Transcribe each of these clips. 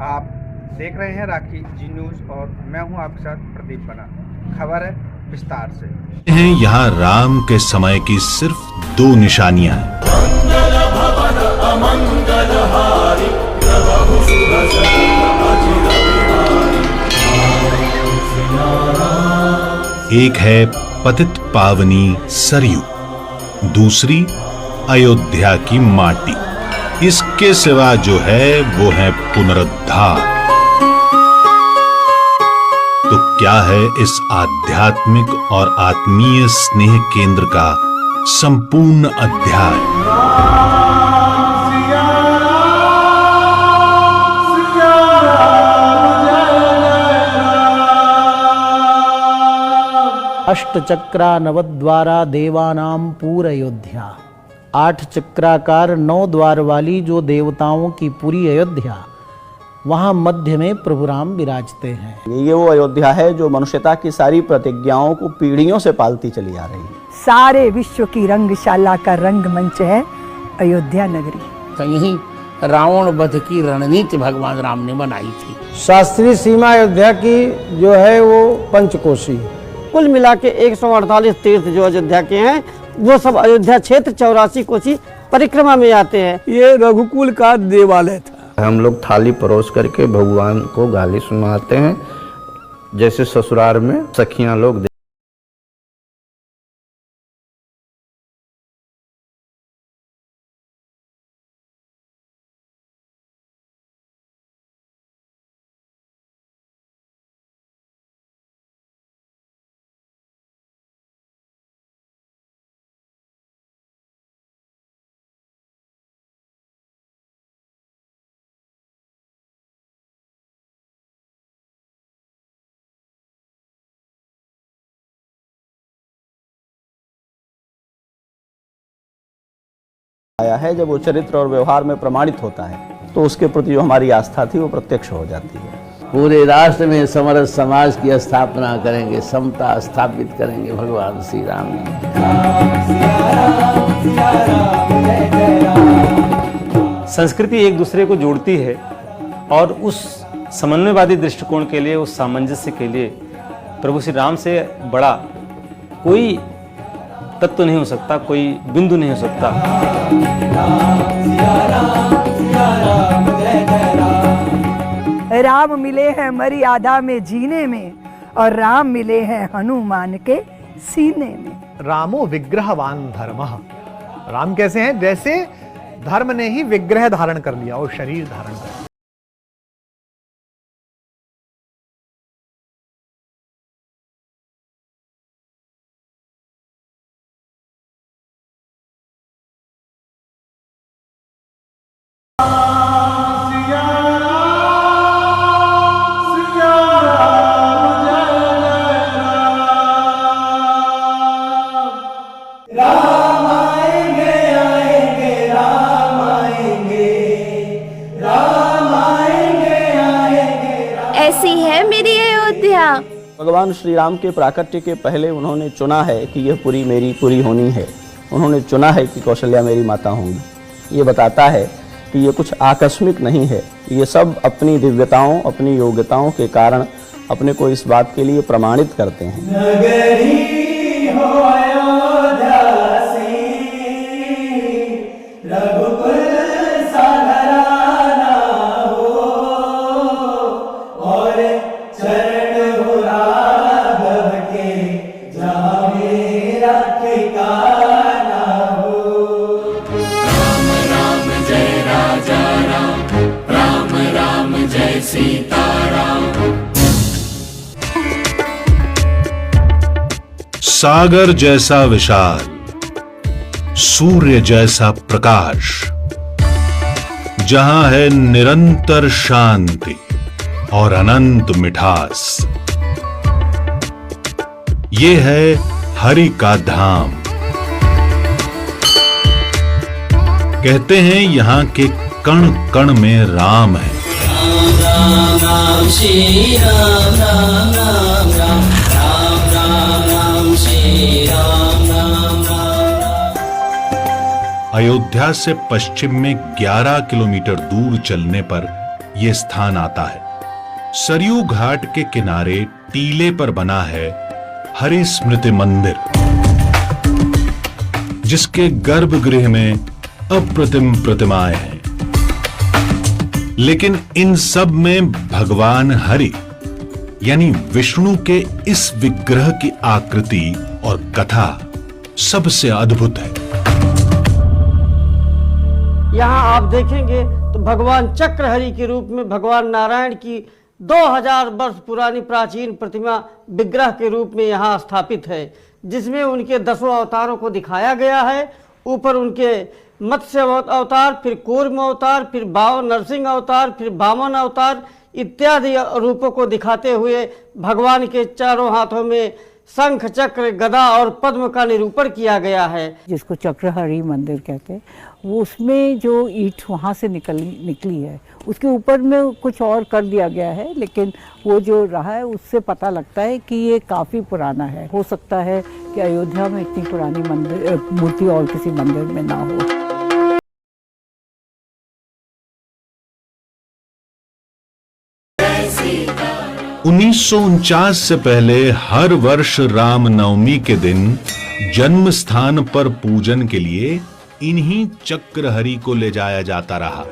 आप देख रहे हैं राखी जी न्यूज़ और मैं हूं आपके साथ प्रदीप बना। खबर है विस्तार से। हैं यहाँ राम के समय की सिर्फ 2 निशानियां हैं। एक है पतित पावनी सरयू, दूसरी अयोध्या की माटी। इसके सिवा जो है वो है पुनरुद्धार। तो क्या है इस आध्यात्मिक और आत्मीय स्नेह केंद्र का संपूर्ण अध्याय? अष्टचक्रा नवद्वारा देवानाम पूर अयोध्या। 8 चक्राकार 9 द्वार वाली जो देवताओं की पूरी अयोध्या, वहां मध्य में प्रभु राम विराजते हैं। ये वो अयोध्या है जो मनुष्यता की सारी प्रतिज्ञाओं को पीढ़ियों से पालती चली आ रही है। सारे विश्व की रंगशाला का रंगमंच है अयोध्या नगरी। कहीं रावण वध की रणनीति भगवान राम ने बनाई थी। शास्त्रीय सीमा अयोध्या की जो है वो पंचकोशी। कुल मिला के 148 तीर्थ जो अयोध्या के हैं वो सब अयोध्या क्षेत्र 84 कोसी परिक्रमा में आते हैं। ये रघुकुल का देवालय था। हम लोग थाली परोस करके भगवान को गाली सुनाते हैं, जैसे ससुराल में सखियां लोग। आया है जब वो चरित्र और व्यवहार में प्रमाणित होता है तो उसके प्रति जो हमारी आस्था थी वो प्रत्यक्ष हो जाती है। पूरे राष्ट्र में समरस समाज की स्थापना करेंगे, समता स्थापित करेंगे भगवान श्री राम। संस्कृति एक दूसरे को जोड़ती है और उस समन्वयवादी दृष्टिकोण के लिए, उस सामंजस्य के लिए प्रभु श्री राम से बड़ा कोई तत्व नहीं हो सकता, कोई बिंदु नहीं हो सकता। राम मिले हैं मर्यादा में जीने में और राम मिले हैं हनुमान के सीने में। रामो विग्रहवान धर्मः। राम कैसे हैं? जैसे धर्म ने ही विग्रह धारण कर लिया और शरीर धारण कर लिया। ऐसी है मेरी अयोध्या। भगवान श्री राम के प्राकट्य के पहले उन्होंने चुना है कि यह पुरी मेरी पुरी होनी है। उन्होंने चुना है कि कौशल्या मेरी माता होंगी। ये बताता है कि ये कुछ आकस्मिक नहीं है। ये सब अपनी दिव्यताओं, अपनी योग्यताओं के कारण अपने को इस बात के लिए प्रमाणित करते हैं। नगरी हो अयोध्या सी, रघुकुल सा घराना हो, और चरण हो राघव के, जहाँ मेरा ठिकाना हो। राम राम जय राजा राम, राम राम जय सीता राम। सागर जैसा विशाल, सूर्य जैसा प्रकाश, जहां है निरंतर शांति और अनंत मिठास, ये है हरि का धाम। कहते हैं यहां के कण कण में राम है। राम राम राम श्री राम, राम राम राम, राम राम राम श्री राम, राम राम। अयोध्या से पश्चिम में 11 किलोमीटर दूर चलने पर ये स्थान आता है। सरयू घाट के किनारे टीले पर बना है हरि स्मृति मंदिर, जिसके गर्भगृह में अप्रतिम प्रतिमाएं हैं। लेकिन इन सब में भगवान हरि यानी विष्णु के इस विग्रह की आकृति और कथा सबसे अद्भुत है। यहाँ आप देखेंगे तो भगवान चक्रहरि के रूप में भगवान नारायण की 2000 वर्ष पुरानी प्राचीन प्रतिमा विग्रह के रूप में यहाँ स्थापित है, जिसमें उनके 10 अवतारों को दिखाया गया है। ऊपर उनके मत्स्य अवतार, फिर कूर्म अवतार, फिर नरसिंह अवतार, फिर वामन अवतार इत्यादि रूपों को दिखाते हुए भगवान के चारों हाथों में शंख, चक्र, गदा और पद्म का निरूपण किया गया है, जिसको चक्रहरि मंदिर कहते हैं। वो उसमें जो ईंट वहाँ से निकली है, उसके ऊपर में कुछ और कर दिया गया है, लेकिन वो जो रहा है उससे पता लगता है कि ये काफ़ी पुराना है। हो सकता है कि अयोध्या में इतनी पुरानी मूर्ति और किसी मंदिर में ना हो। 1949 से पहले हर वर्ष रामनवमी के दिन जन्म स्थान पर पूजन के लिए इन्हीं चक्रहरि को ले जाया जाता रहा।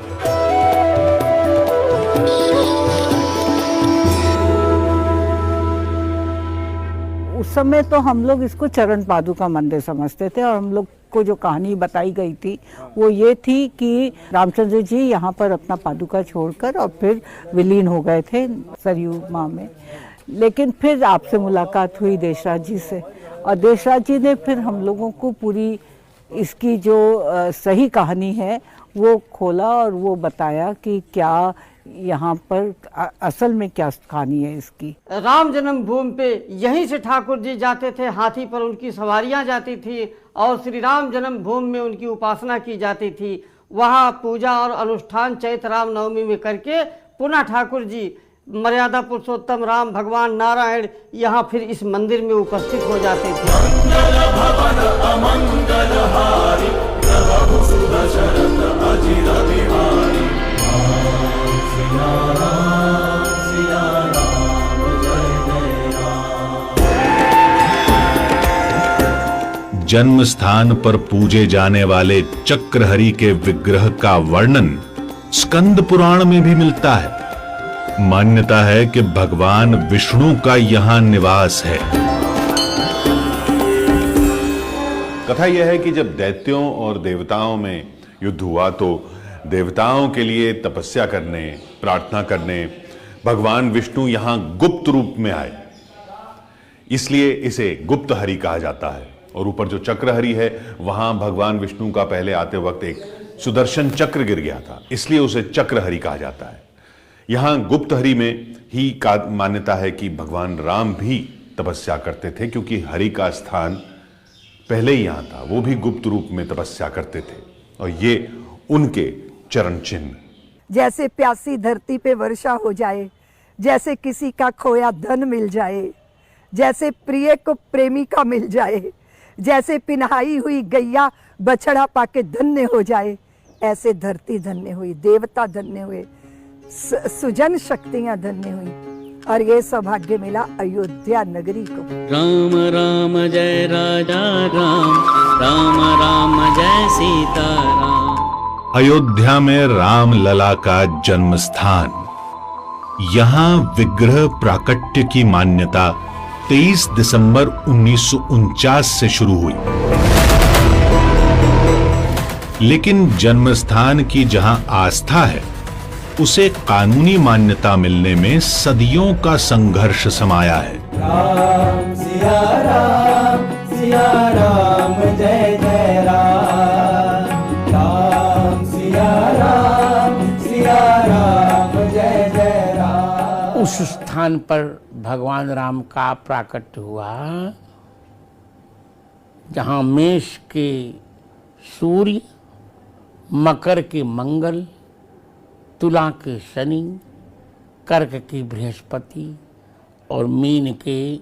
उस समय तो हम लोग इसको चरण पादुका मंदिर समझते थे, और हम लोग को जो कहानी बताई गई थी वो ये थी कि रामचंद्र जी यहाँ पर अपना पादुका छोड़कर और फिर विलीन हो गए थे सरयू माँ में। लेकिन फिर आपसे मुलाकात हुई देशराज जी से, और देशराज जी ने फिर हम लोगों को पूरी इसकी जो सही कहानी है वो खोला और वो बताया कि क्या यहाँ पर असल में क्या कहानी है इसकी। राम जन्मभूमि पे यहीं से ठाकुर जी जाते थे, हाथी पर उनकी सवारियां जाती थी और श्री राम जन्मभूमि में उनकी उपासना की जाती थी। वहाँ पूजा और अनुष्ठान चैत्र राम नवमी में करके पुनः ठाकुर जी मर्यादा पुरुषोत्तम राम भगवान नारायण यहाँ फिर इस मंदिर में उपस्थित हो जाते थे। जन्म स्थान पर पूजे जाने वाले चक्रहरि के विग्रह का वर्णन स्कंद पुराण में भी मिलता है। मान्यता है कि भगवान विष्णु का यहां निवास है। कथा यह है कि जब दैत्यों और देवताओं में युद्ध हुआ तो देवताओं के लिए तपस्या करने, प्रार्थना करने भगवान विष्णु यहां गुप्त रूप में आए, इसलिए इसे गुप्त हरि कहा जाता है। और ऊपर जो चक्रहरि है वहां भगवान विष्णु का पहले आते वक्त एक सुदर्शन चक्र गिर गया था, इसलिए उसे चक्रहरि कहा जाता है। यहां गुप्त हरि में ही का मान्यता है कि भगवान राम भी तपस्या करते थे, क्योंकि हरि का स्थान पहले ही यहां था, वो भी गुप्त रूप में तपस्या करते थे और ये उनके चरण चिन्ह। जैसे प्यासी धरती पे वर्षा हो जाए, जैसे किसी का खोया धन मिल जाए, जैसे प्रिय को प्रेमिका मिल जाए, जैसे पिन्हाई हुई गैया बछड़ा पाके धन्य हो जाए, ऐसे धरती धन्य हुई, देवता धन्य हुए, सुजन शक्तियां धन्य हुई, और ये सौभाग्य मिला अयोध्या नगरी को। राम राम जय राजा राम, राम राम जय सीता राम। अयोध्या में राम लला का जन्म स्थान, यहां विग्रह प्राकट्य की मान्यता 23 दिसंबर 1949 से शुरू हुई। लेकिन जन्मस्थान की जहां आस्था है, उसे कानूनी मान्यता मिलने में सदियों का संघर्ष समाया है। राम सिया राम जय जय राम, राम सिया राम जय जय राम। उस स्थान पर भगवान राम का प्राकट्य हुआ जहाँ मेष के सूर्य, मकर के मंगल, तुला के शनि, कर्क की बृहस्पति और मीन के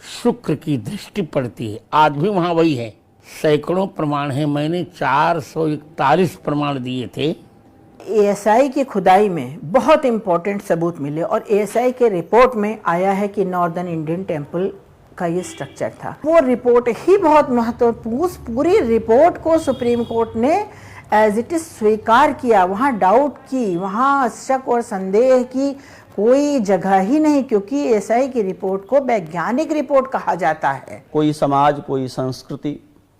शुक्र की दृष्टि पड़ती है। आज भी वहाँ वही है। सैकड़ों प्रमाण हैं, मैंने 441 प्रमाण दिए थे एएसआई की खुदाई में बहुत इंपॉर्टेंट सबूत मिले और एएसआई के रिपोर्ट में आया है कि नॉर्दर्न इंडियन टेम्पल का ये स्ट्रक्चर था। वो रिपोर्ट ही बहुत महत्वपूर्ण, उस पूरी रिपोर्ट को सुप्रीम कोर्ट ने एज इट इज स्वीकार किया। वहाँ डाउट की, वहाँ शक और संदेह की कोई जगह ही नहीं, क्योंकि एएसआई की रिपोर्ट को वैज्ञानिक रिपोर्ट कहा जाता है। कोई समाज, कोई संस्कृति,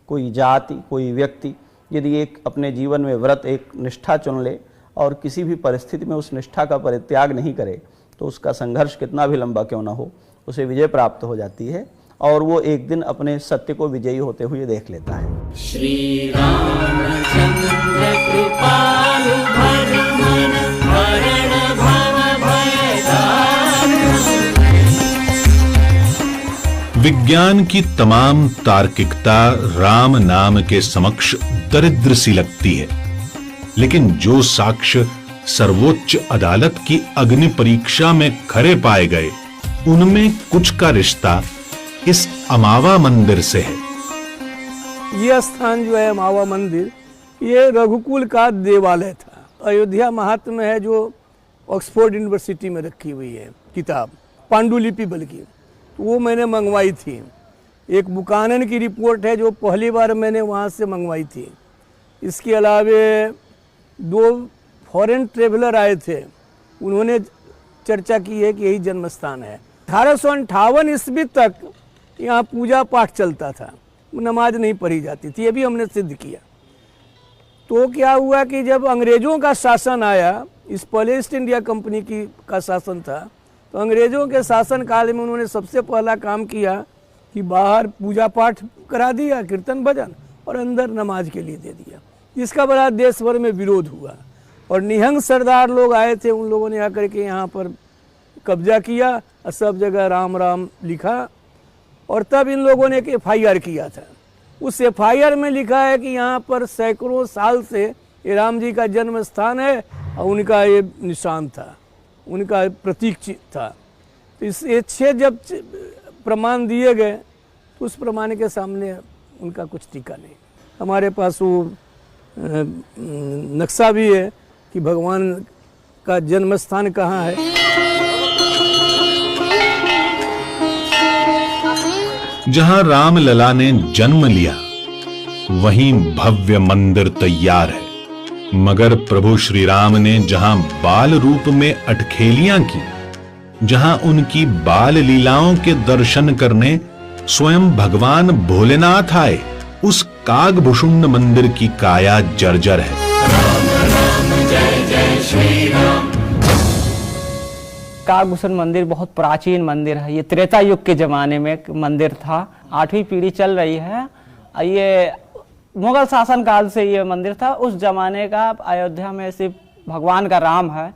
कोई जाति, कोई व्यक्ति यदि एक अपने जीवन में व्रत, एक निष्ठा चुन ले और किसी भी परिस्थिति में उस निष्ठा का परित्याग नहीं करे, तो उसका संघर्ष कितना भी लंबा क्यों ना हो, उसे विजय प्राप्त हो जाती है और वो एक दिन अपने सत्य को विजयी होते हुए देख लेता है। श्री रामचंद्र कृपालु भज मन हरण भव भय दारुण। विज्ञान की तमाम तार्किकता राम नाम के समक्ष दरिद्र सी लगती है, लेकिन जो साक्ष्य सर्वोच्च अदालत की अग्नि परीक्षा में खरे पाए गए, उनमें कुछ का रिश्ता इस अमावा मंदिर से है। ये स्थान जो है अमावा मंदिर, ये रघुकुल का देवालय था। अयोध्या महात्म्य है जो ऑक्सफोर्ड यूनिवर्सिटी में रखी हुई है किताब, पांडुलिपि बल्कि, तो वो मैंने मंगवाई थी। एक बुकानन की रिपोर्ट है जो पहली बार मैंने वहाँ से मंगवाई थी। इसके अलावे 2 फॉरेन ट्रेवलर आए थे, उन्होंने चर्चा की है कि यही जन्म स्थान है। 1858 ईस्वी तक यहाँ पूजा पाठ चलता था, नमाज नहीं पढ़ी जाती थी, ये भी हमने सिद्ध किया। तो क्या हुआ कि जब अंग्रेज़ों का शासन आया, इस पहले ईस्ट इंडिया कंपनी का शासन था, तो अंग्रेज़ों के शासन काल में उन्होंने सबसे पहला काम किया कि बाहर पूजा पाठ करा दिया, कीर्तन भजन, और अंदर नमाज के लिए दे दिया। इसका बड़ा देश भर में विरोध हुआ और निहंग सरदार लोग आए थे, उन लोगों ने आकर के यहाँ पर कब्जा किया और सब जगह राम राम लिखा, और तब इन लोगों ने एक FIR किया था। उस FIR में लिखा है कि यहाँ पर सैकड़ों साल से ये राम जी का जन्म स्थान है और उनका ये निशान था, उनका प्रतीक था। तो इस 6 जब प्रमाण दिए गए तो उस प्रमाण के सामने उनका कुछ टीका नहीं। हमारे पास वो नक्शा भी है कि भगवान का जन्म स्थान कहाँ है। जहां रामलला ने जन्म लिया, वहीं भव्य मंदिर तैयार है, मगर प्रभु श्री राम ने जहां बाल रूप में अटखेलियां की, जहां उनकी बाल लीलाओं के दर्शन करने स्वयं भगवान भोलेनाथ आए, उस कागभूषुंड मंदिर की काया जर्जर है। जय जय श्री राम। कागभूषण मंदिर बहुत प्राचीन मंदिर है। ये त्रेता युग के ज़माने में एक मंदिर था, 8वीं पीढ़ी चल रही है। ये मुगल शासन काल से ये मंदिर था। उस जमाने का अयोध्या में सिर्फ भगवान का राम है,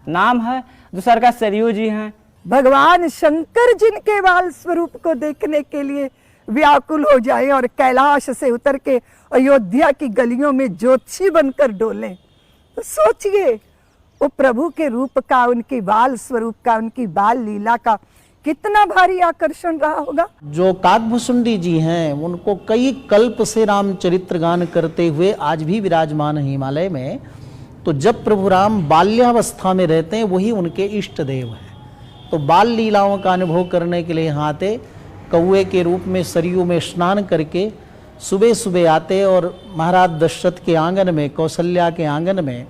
नाम है, दूसरा का सरयू जी हैं। भगवान शंकर जिनके बाल स्वरूप को देखने के लिए व्याकुल हो जाए और कैलाश से उतर के अयोध्या की गलियों में ज्योतिषी बनकर डोलें, तो सोचिए वो प्रभु के रूप का, उनकी बाल स्वरूप का, उनकी बाल लीला का कितना भारी आकर्षण रहा होगा। जो काकभूषुंडी जी हैं, उनको कई कल्प से रामचरित्र गान करते हुए आज भी विराजमान है हिमालय में। तो जब प्रभु राम बाल्यावस्था में रहते हैं, वही उनके इष्ट देव हैं। तो बाल लीलाओं का अनुभव करने के लिए यहाँ आते, कौए के रूप में सरयू में स्नान करके सुबह सुबह आते, और महाराज दशरथ के आंगन में, कौशल्या के आंगन में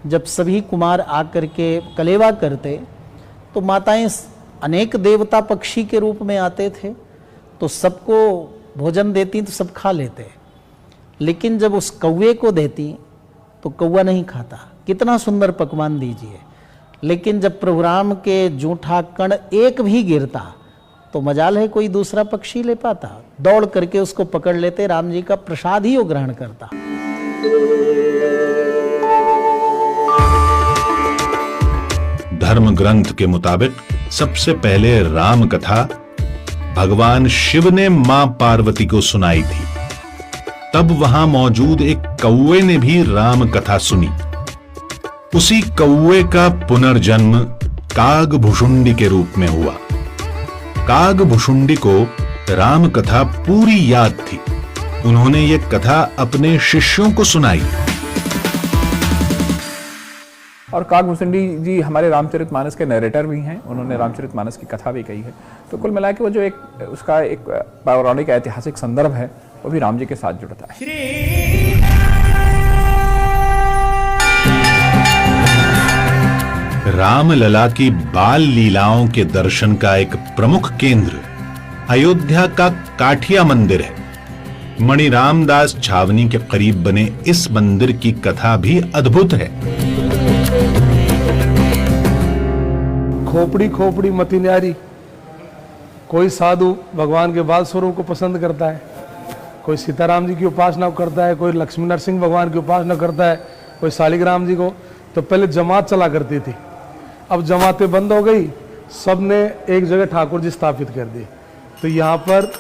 जब सभी कुमार आकर के कलेवा करते, तो माताएं अनेक देवता पक्षी के रूप में आते थे, तो सबको भोजन देती तो सब खा लेते, लेकिन जब उस कौवे को देती तो कौवा नहीं खाता। कितना सुंदर पकवान दीजिए, लेकिन जब प्रभु राम के जूठा कण एक भी गिरता तो मजाल है कोई दूसरा पक्षी ले पाता, दौड़ करके उसको पकड़ लेते, राम जी का प्रसाद ही वो ग्रहण करता। धर्म ग्रंथ के मुताबिक सबसे पहले राम कथा भगवान शिव ने मां पार्वती को सुनाई थी। तब वहां मौजूद एक कौवे ने भी राम कथा सुनी। उसी कौवे का पुनर्जन्म कागभूषुंडी के रूप में हुआ। कागभूषुंडी को राम कथा पूरी याद थी। उन्होंने ये कथा अपने शिष्यों को सुनाई। और काकभूषण जी हमारे रामचरितमानस के नरेटर भी हैं, उन्होंने रामचरितमानस की कथा भी कही है। तो कुल मिला के वो जो एक उसका एक पौराणिक ऐतिहासिक संदर्भ है वो भी राम जी के साथ जुड़ता है। रामलला की बाल लीलाओं के दर्शन का एक प्रमुख केंद्र अयोध्या का काठिया मंदिर है। मणि रामदास छावनी के करीब बने इस मंदिर की कथा भी अद्भुत है। खोपड़ी खोपड़ी मति न्यारी, कोई साधु भगवान के बाल स्वरूप को पसंद करता है, कोई सीताराम जी की उपासना करता है, कोई लक्ष्मी नरसिंह भगवान की उपासना करता है, कोई शालिग्राम जी को। तो पहले जमात चला करती थी, अब जमातें बंद हो गई, सबने एक जगह ठाकुर जी स्थापित कर दी। तो यहाँ पर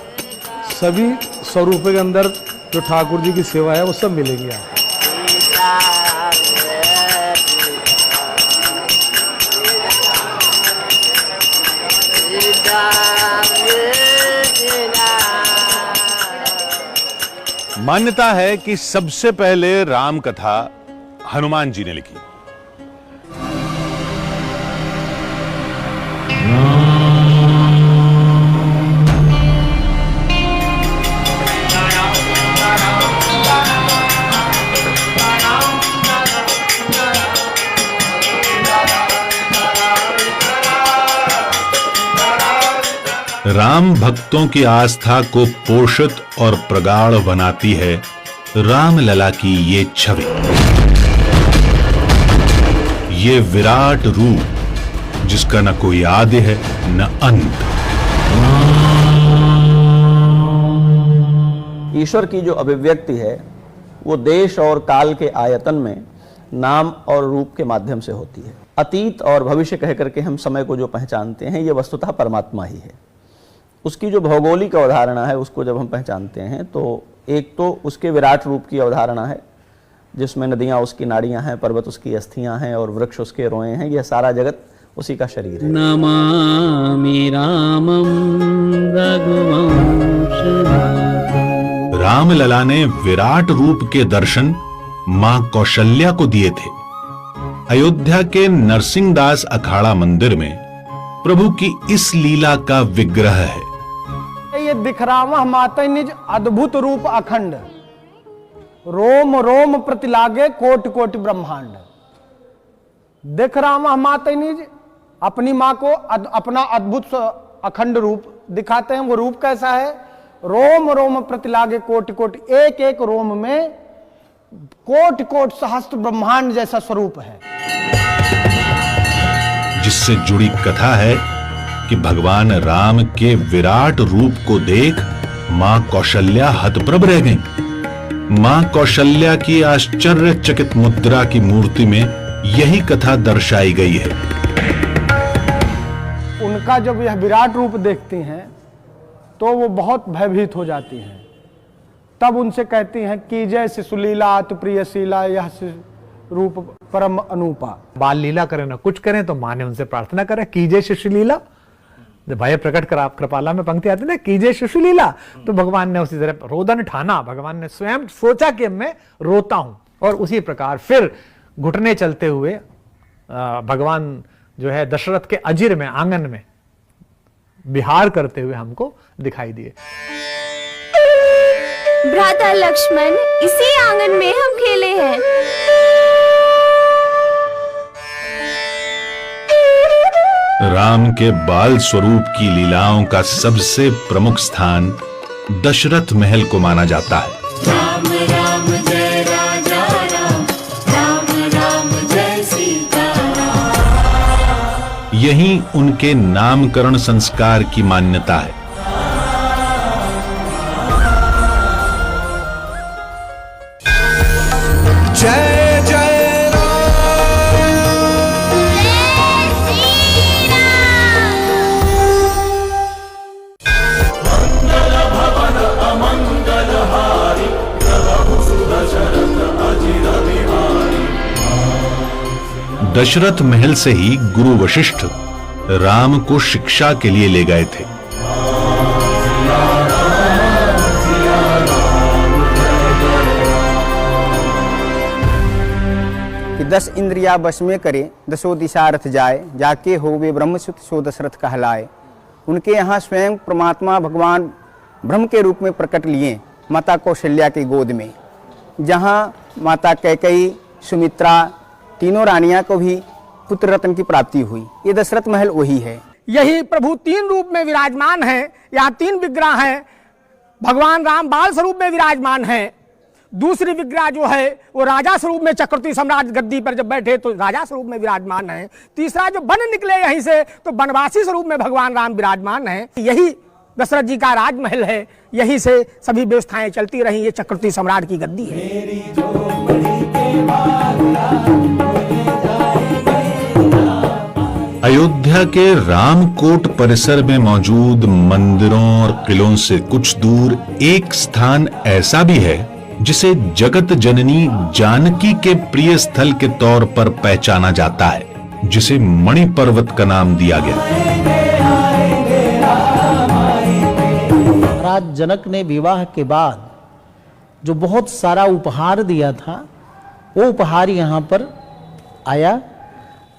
सभी स्वरूप के अंदर जो ठाकुर जी की सेवा है वो सब मिलेगी आपको। मान्यता है कि सबसे पहले राम कथा हनुमान जी ने लिखी। राम भक्तों की आस्था को पोषित और प्रगाढ़ बनाती है रामलला की ये छवि, ये विराट रूप जिसका न कोई आदि है न अंत। ईश्वर की जो अभिव्यक्ति है वो देश और काल के आयतन में नाम और रूप के माध्यम से होती है। अतीत और भविष्य कह करके हम समय को जो पहचानते हैं ये वस्तुतः परमात्मा ही है। उसकी जो भौगोलिक अवधारणा है उसको जब हम पहचानते हैं तो एक तो उसके विराट रूप की अवधारणा है जिसमें नदियां उसकी नाड़ियां हैं, पर्वत उसकी अस्थियां हैं और वृक्ष उसके रोए हैं। यह सारा जगत उसी का शरीर है। नमामि रामं रघुवंशनाथं। रामलला ने विराट रूप के दर्शन मां कौशल्या को दिए थे। अयोध्या के नरसिंहदास अखाड़ा मंदिर में प्रभु की इस लीला का विग्रह है। ये दिखरावा माता निज अद्भुत रूप अखंड, रोम रोम प्रतिलागे कोटि कोटि ब्रह्मांड। दिखरावा माता निज अपनी मां को अपना अद्भुत अखंड रूप दिखाते हैं। वो रूप कैसा है? रोम रोम प्रतिलागे कोटि कोटि, एक एक रोम में कोटि कोटि सहस्त्र ब्रह्मांड जैसा स्वरूप है। जिससे जुड़ी कथा है कि भगवान राम के विराट रूप को देख मां कौशल्या हतप्रभ रह गईं। मां कौशल्या की आश्चर्यचकित मुद्रा की मूर्ति में यही कथा दर्शाई गई है। उनका जब यह विराट रूप देखती हैं तो वो बहुत भयभीत हो जाती हैं। तब उनसे कहती हैं कि जय शिशुलीला अति प्रियशीला, यह रूप परम अनूपा। बाल लीला करें ना कुछ करें तो मां ने उनसे प्रार्थना करें कीजिए शिशुलीला। जब भय प्रकट कर आप कृपाला में पंक्ति आती ना कीजिए शिशुलीला, तो भगवान ने उसी तरह रोदन ठाना। भगवान ने स्वयं सोचा कि मैं रोता हूं और उसी प्रकार फिर घुटने चलते हुए भगवान जो है दशरथ के अजिर में आंगन में विहार करते हुए हमको दिखाई दिए। भ्राता लक्ष्मण, इसी आंगन में हम खेले हैं। राम के बाल स्वरूप की लीलाओं का सबसे प्रमुख स्थान दशरथ महल को माना जाता है। राम राम जय राजा राम, राम राम जय सीता राम। यहीं उनके नामकरण संस्कार की मान्यता है। जय जय दशरथ महल से ही गुरु वशिष्ठ राम को शिक्षा के लिए ले गए थे। कि 10 इंद्रिया बस में करे, 10 दिशा रथ जाए, जाके हो वे ब्रह्मसुत सो दशरथ कहलाए। उनके यहाँ स्वयं परमात्मा भगवान ब्रह्म के रूप में प्रकट लिए माता कौशल्या की गोद में, जहाँ माता कैकेयी, सुमित्रा तीनों रानियां को भी पुत्र रत्न की प्राप्ति हुई। ये दशरथ महल वही है। यही प्रभु 3 रूप में विराजमान है। यहाँ 3 विग्रह हैं। भगवान राम बाल स्वरूप में विराजमान है। दूसरी विग्रह जो है वो राजा स्वरूप में, चक्रवर्ती सम्राट गद्दी पर जब बैठे तो राजा स्वरूप में विराजमान है। तीसरा जो बन निकले यहीं से तो बनवासी स्वरूप में भगवान राम विराजमान है। यही दशरथ जी का राजमहल है, यहीं से सभी व्यवस्थाएं चलती रही। ये चक्रवर्ती सम्राट की गद्दी है। अयोध्या के रामकोट परिसर में मौजूद मंदिरों और किलों से कुछ दूर एक स्थान ऐसा भी है जिसे जगत जननी जानकी के प्रिय स्थल के तौर पर पहचाना जाता है, जिसे मणि पर्वत का नाम दिया गया। महाराज जनक ने विवाह के बाद जो बहुत सारा उपहार दिया था, वो उपहार यहाँ पर आया,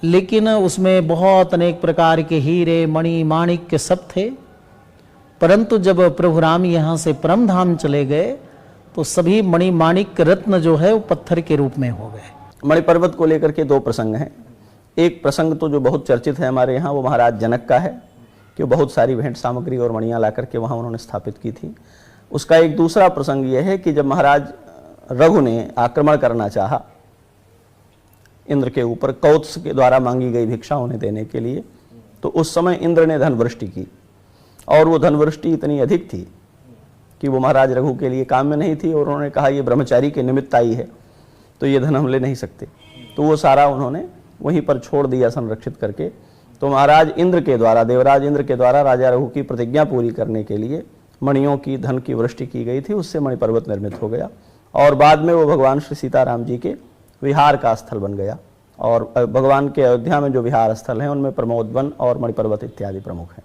लेकिन उसमें बहुत अनेक प्रकार के हीरे मणि माणिक्य सब थे। परंतु जब प्रभु राम यहाँ से परम धाम चले गए तो सभी मणि माणिक्य रत्न जो है वो पत्थर के रूप में हो गए। मणि पर्वत को लेकर के 2 प्रसंग हैं। एक प्रसंग तो जो बहुत चर्चित है हमारे यहाँ, वो महाराज जनक का है कि बहुत सारी भेंट सामग्री और मणियाँ ला करके वहाँ उन्होंने स्थापित की थी। उसका एक दूसरा प्रसंग यह है कि जब महाराज रघु ने आक्रमण करना चाहा इंद्र के ऊपर, कौत्स के द्वारा मांगी गई भिक्षा उन्हें देने के लिए, तो उस समय इंद्र ने धन वृष्टि की, और वो धन वृष्टि इतनी अधिक थी कि वो महाराज रघु के लिए काम में नहीं थी। और उन्होंने कहा ये ब्रह्मचारी के निमित्त आई है तो ये धन हम ले नहीं सकते, तो वो सारा उन्होंने वहीं पर छोड़ दिया संरक्षित करके। तो महाराज इंद्र के द्वारा, देवराज इंद्र के द्वारा राजा रघु की प्रतिज्ञा पूरी करने के लिए मणियों की धन की वृष्टि की गई थी। उससे मणि पर्वत निर्मित हो गया और बाद में वो भगवान श्री सीताराम जी के विहार का स्थल बन गया। और भगवान के अयोध्या में जो विहार स्थल हैं उनमें प्रमोद वन और मणि पर्वत इत्यादि प्रमुख हैं।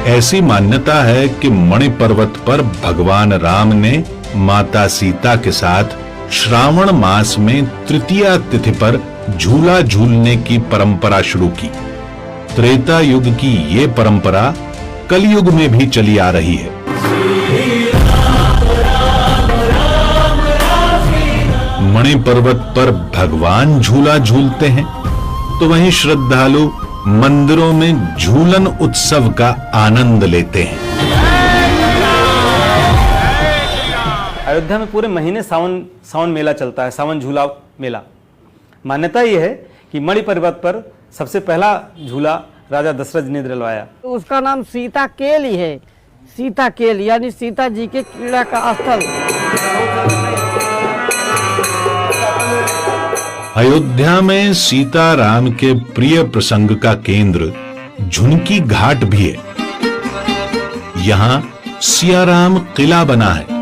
ऐसी मान्यता है कि मणि पर्वत पर भगवान राम ने माता सीता के साथ श्रावण मास में तृतीया तिथि पर झूला झूलने की परंपरा शुरू की। त्रेता युग की ये परंपरा कलयुग में भी चली आ रही है। मणि पर्वत पर भगवान झूला झूलते हैं तो वहीं श्रद्धालु मंदिरों में झूलन उत्सव का आनंद लेते हैं। अयोध्या में पूरे महीने सावन मेला चलता है, सावन झूला मेला। मान्यता यह है कि मणि पर्वत पर सबसे पहला झूला राजा दशरथ जी ने दिलवाया। तो उसका नाम सीता केल ही है। सीता केल यानी सीता जी के क्रीड़ा का स्थल। अयोध्या में सीता राम के प्रिय प्रसंग का केंद्र झुनकी घाट भी है। यहाँ सियाराम किला बना है।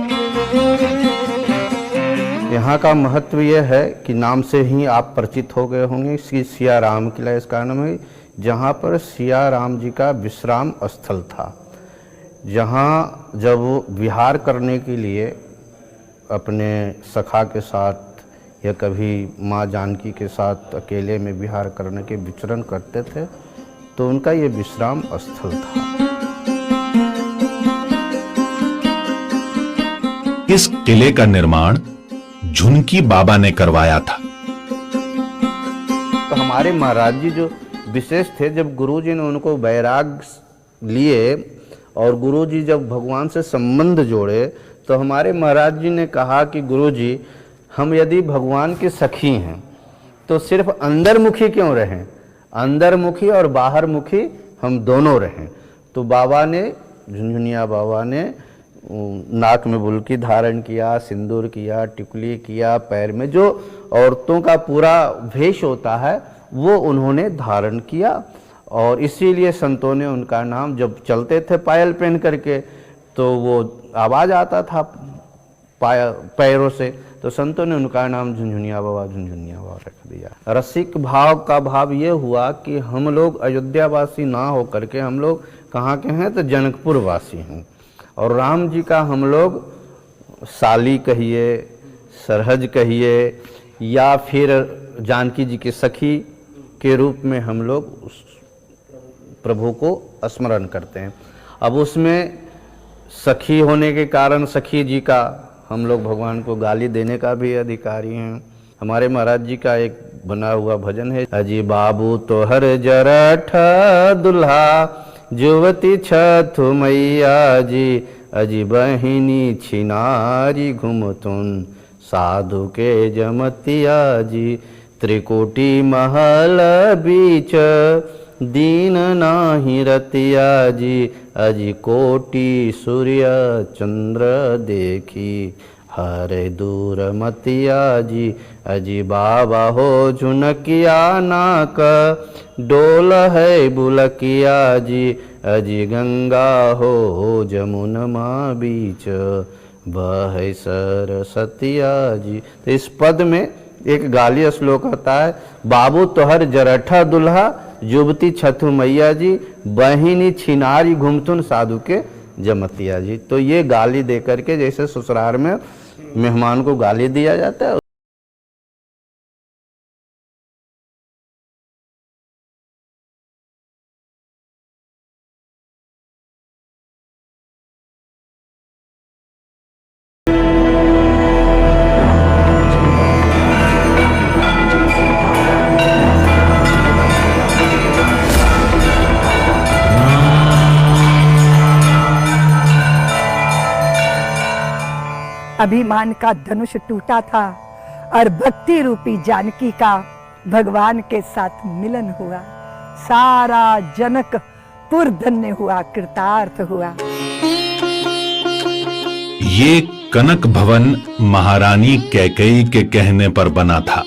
यहाँ का महत्व यह है कि नाम से ही आप परिचित हो गए होंगे कि सियाराम किला इस कारण में, जहाँ पर सिया राम जी का विश्राम स्थल था। जहाँ जब वो विहार करने के लिए अपने सखा के साथ या कभी माँ जानकी के साथ अकेले में विहार करने के विचरण करते थे, तो उनका ये विश्राम स्थल था। इस किले का निर्माण झुनकी बाबा ने करवाया था। तो हमारे महाराज जी जो विशेष थे, जब गुरुजी ने उनको वैराग लिए और गुरुजी जब भगवान से संबंध जोड़े, तो हमारे महाराज जी ने कहा कि गुरुजी, हम यदि भगवान के सखी हैं तो सिर्फ अंदरमुखी क्यों रहें, अंदरमुखी और बाहरमुखी हम दोनों रहें। तो बाबा ने, झुनझुनिया बाबा ने नाक में बुल्की धारण किया, सिंदूर किया, टिकुली किया, पैर में जो औरतों का पूरा भेष होता है वो उन्होंने धारण किया। और इसीलिए संतों ने उनका नाम, जब चलते थे पायल पहन करके तो वो आवाज़ आता था पैरों से, तो संतों ने उनका नाम झुनझुनिया बाबा रख दिया। रसिक भाव का भाव ये हुआ कि हम लोग अयोध्यावासी ना हो करके हम लोग कहाँ के हैं? तो जनकपुर वासी हैं। और राम जी का हम लोग साली कहिए, सरहज कहिए, या फिर जानकी जी की सखी के रूप में हम लोग उस प्रभु को स्मरण करते हैं। अब उसमें सखी होने के कारण सखी जी का हम लोग भगवान को गाली देने का भी अधिकारी हैं। हमारे महाराज जी का एक बना हुआ भजन है, अजी बाबू तोहर जरठ दुल्हा जुवती छथु मैया जी, अजी बहिनी छिनारी घुमतुन साधु के जमतिया जी, त्रिकोटि महल बीच दीन नाही रतिया जी, अजी कोटि सूर्य चंद्र देखी हरे दूर मतिया जी, अजी बाबा हो झुनकिया नाक डोल है बुलकिया जी, अजी गंगा हो जमुनमा बीच बह सरस्वतिया जी। तो इस पद में एक गाली श्लोक होता है, बाबू तोहर जरठा दुल्हा युवती छथु मैया जी, बहिनी छिनारी घुमतुन साधु के जमतिया जी। तो ये गाली दे करके, जैसे ससुराल में मेहमान को गाली दिया जाता है, अभिमान का धनुष टूटा था और भक्ति रूपी जानकी का भगवान के साथ मिलन हुआ। सारा जनकपुर धन्य हुआ, कृतार्थ हुआ। ये कनक भवन महारानी कैकेयी के कहने पर बना था।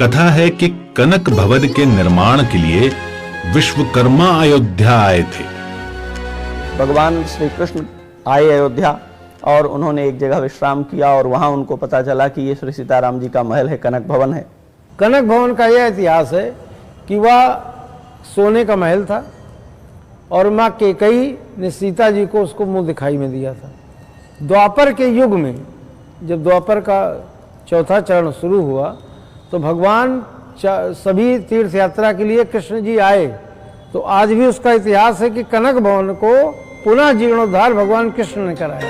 कथा है कि कनक भवन के निर्माण के लिए विश्वकर्मा अयोध्या आए थे। भगवान श्री कृष्ण आए अयोध्या और उन्होंने एक जगह विश्राम किया और वहां उनको पता चला कि ये श्री सीताराम जी का महल है, कनक भवन है। कनक भवन का यह इतिहास है कि वह सोने का महल था और माँ कैकेयी ने सीता जी को उसको मुंह दिखाई में दिया था। द्वापर के युग में जब द्वापर का चौथा चरण शुरू हुआ तो भगवान सभी तीर्थ यात्रा के लिए कृष्ण जी आए। तो आज भी उसका इतिहास है कि कनक भवन को पुनः जीर्णोद्धार भगवान कृष्ण ने कराया।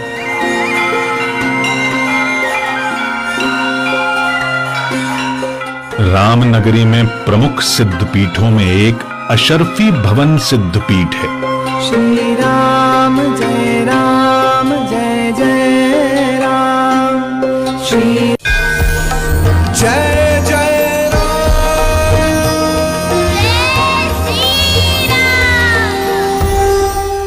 रामनगरी में प्रमुख सिद्धपीठों में एक अशरफी भवन सिद्धपीठ है। श्री राम जय